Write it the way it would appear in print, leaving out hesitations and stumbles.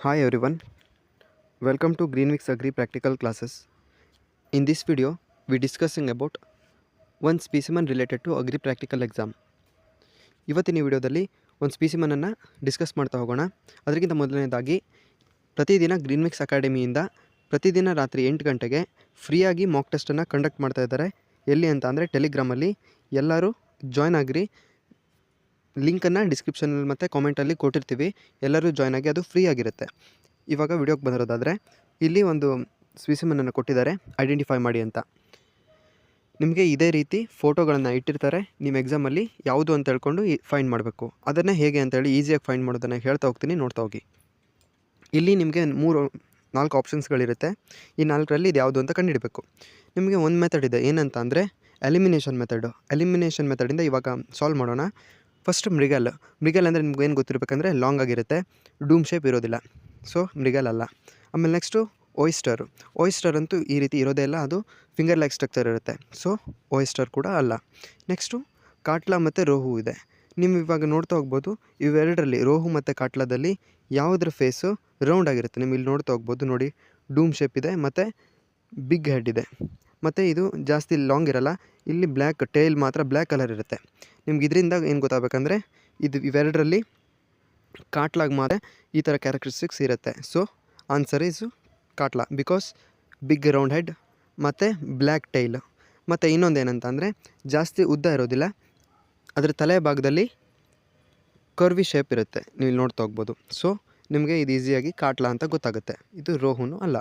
Hi everyone, welcome to Greenwix Agri Practical Classes. In this video, we discussing about one specimen related to Agri Practical Exam. ಇವತ್ತಿನ ವಿಡಿಯೋದಲ್ಲಿ ಒಂದು ಸ್ಪೆಸಿಮನನ್ನು discuss ಮಾಡ್ತಾ ಹೋಗೋಣ. ಅದಕ್ಕಿಂತ ಮೊದಲನೇದಾಗಿ ಪ್ರತಿದಿನ ಗ್ರೀನ್ವಿಕ್ಸ್ ಅಕಾಡೆಮಿಯಿಂದ ಪ್ರತಿದಿನ ರಾತ್ರಿ 8 ಗಂಟೆಗೆ ಫ್ರೀಯಾಗಿ ಮಾಕ್ ಟೆಸ್ಟನ್ನು ಕಂಡಕ್ಟ್ ಮಾಡ್ತಾ ಇದ್ದಾರೆ. ಎಲ್ಲಿ ಅಂತ ಅಂದರೆ ಟೆಲಿಗ್ರಾಮಲ್ಲಿ. ಎಲ್ಲರೂ ಜಾಯ್ನ್ ಆಗಿರಿ. ಲಿಂಕನ್ನು ಡಿಸ್ಕ್ರಿಪ್ಷನಲ್ಲಿ ಮತ್ತು ಕಾಮೆಂಟಲ್ಲಿ ಕೊಟ್ಟಿರ್ತೀವಿ. ಎಲ್ಲರೂ ಜಾಯ್ನ್ ಆಗಿ, ಅದು ಫ್ರೀ ಆಗಿರುತ್ತೆ. ಇವಾಗ ವಿಡಿಯೋಗೆ ಬಂದಿರೋದಾದರೆ ಇಲ್ಲಿ ಒಂದು ಸ್ಪೆಸಿಮನನ್ನು ಕೊಟ್ಟಿದ್ದಾರೆ, ಐಡೆಂಟಿಫೈ ಮಾಡಿ ಅಂತ. ನಿಮಗೆ ಇದೇ ರೀತಿ ಫೋಟೋಗಳನ್ನು ಇಟ್ಟಿರ್ತಾರೆ. ನಿಮ್ಮ ಎಕ್ಸಾಮಲ್ಲಿ ಯಾವುದು ಅಂತ ಹೇಳ್ಕೊಂಡು ಫೈಂಡ್ ಮಾಡಬೇಕು. ಅದನ್ನೇ ಹೇಗೆ ಅಂತೇಳಿ ಈಸಿಯಾಗಿ ಫೈಂಡ್ ಮಾಡೋದನ್ನು ಹೇಳ್ತಾ ಹೋಗ್ತೀನಿ, ನೋಡ್ತಾ ಹೋಗಿ. ಇಲ್ಲಿ ನಿಮಗೆ 4 ಆಪ್ಷನ್ಸ್ಗಳಿರುತ್ತೆ. ಈ 4ರಲ್ಲಿ ಇದು ಯಾವುದು ಅಂತ ಕಂಡುಹಿಡಬೇಕು. ನಿಮಗೆ ಒಂದು ಮೆಥಡ್ ಇದೆ, ಏನಂತ ಅಂದರೆ ಎಲಿಮಿನೇಷನ್ ಮೆಥಡು. ಎಲಿಮಿನೇಷನ್ ಮೆಥಡಿಂದ ಇವಾಗ ಸಾಲ್ವ್ ಮಾಡೋಣ. ಫಸ್ಟ್ ಮೃಗಲ್ ಅಂದರೆ ನಿಮ್ಗೆ ಏನು ಗೊತ್ತಿರಬೇಕಂದ್ರೆ ಲಾಂಗ್ ಆಗಿರುತ್ತೆ, ಡೂಮ್ ಶೇಪ್ ಇರೋದಿಲ್ಲ, ಸೊ ಮೃಗಲ್ ಅಲ್ಲ. ಆಮೇಲೆ ನೆಕ್ಸ್ಟು ಓಯಿಸ್ಟರ್ ಅಂತೂ ಈ ರೀತಿ ಇರೋದೇ ಇಲ್ಲ, ಅದು ಫಿಂಗರ್ ಲೈಕ್ ಸ್ಟ್ರಕ್ಚರ್ ಇರುತ್ತೆ, ಸೊ ಓಯಿಸ್ಟರ್ ಕೂಡ ಅಲ್ಲ. ನೆಕ್ಸ್ಟು ಕಾಟ್ಲಾ ಮತ್ತು ರೋಹು ಇದೆ. ನೀವು ಇವಾಗ ನೋಡ್ತಾ ಹೋಗ್ಬೋದು, ಇವೆರಡರಲ್ಲಿ ರೋಹು ಮತ್ತು ಕಾಟ್ಲಾದಲ್ಲಿ ಯಾವುದ್ರ ಫೇಸು ರೌಂಡ್ ಆಗಿರುತ್ತೆ. ನೀವು ಇಲ್ಲಿ ನೋಡ್ತಾ ಹೋಗ್ಬೋದು, ನೋಡಿ, ಡೂಮ್ ಶೇಪ್ ಇದೆ ಮತ್ತು ಬಿಗ್ ಹೆಡ್ ಇದೆ. ಮತ್ತು ಇದು ಜಾಸ್ತಿ ಲಾಂಗ್ ಇರಲ್ಲ. ಇಲ್ಲಿ ಬ್ಲ್ಯಾಕ್ ಟೇಲ್ ಮಾತ್ರ ಬ್ಲ್ಯಾಕ್ ಕಲರ್ ಇರುತ್ತೆ. ನಿಮ್ಗೆ ಇದರಿಂದ ಏನು ಗೊತ್ತಾಗಬೇಕಂದ್ರೆ ಇವೆರಡರಲ್ಲಿ ಕಾಟ್ಲಾಗ್ ಮಾತ್ರ ಈ ಥರ ಕ್ಯಾರೆಕ್ಟರಿಸ್ಟಿಕ್ಸ್ ಇರುತ್ತೆ. So answer is catla, because big round head ಮತ್ತು ಬ್ಲ್ಯಾಕ್ ಟೈಲ್. ಮತ್ತು ಇನ್ನೊಂದು ಏನಂತ ಅಂದರೆ ಜಾಸ್ತಿ ಉದ್ದ ಇರೋದಿಲ್ಲ, ಅದರ ತಲೆ ಭಾಗದಲ್ಲಿ ಕರ್ವಿ ಶೇಪ್ ಇರುತ್ತೆ. ನೀವು ಇಲ್ಲಿ ನೋಡ್ತಾ ಹೋಗ್ಬೋದು. ಸೊ ನಿಮಗೆ ಇದು ಈಸಿಯಾಗಿ ಕಾಟ್ಲಾ ಅಂತ ಗೊತ್ತಾಗುತ್ತೆ. ಇದು ರೋಹುನು ಅಲ್ಲ.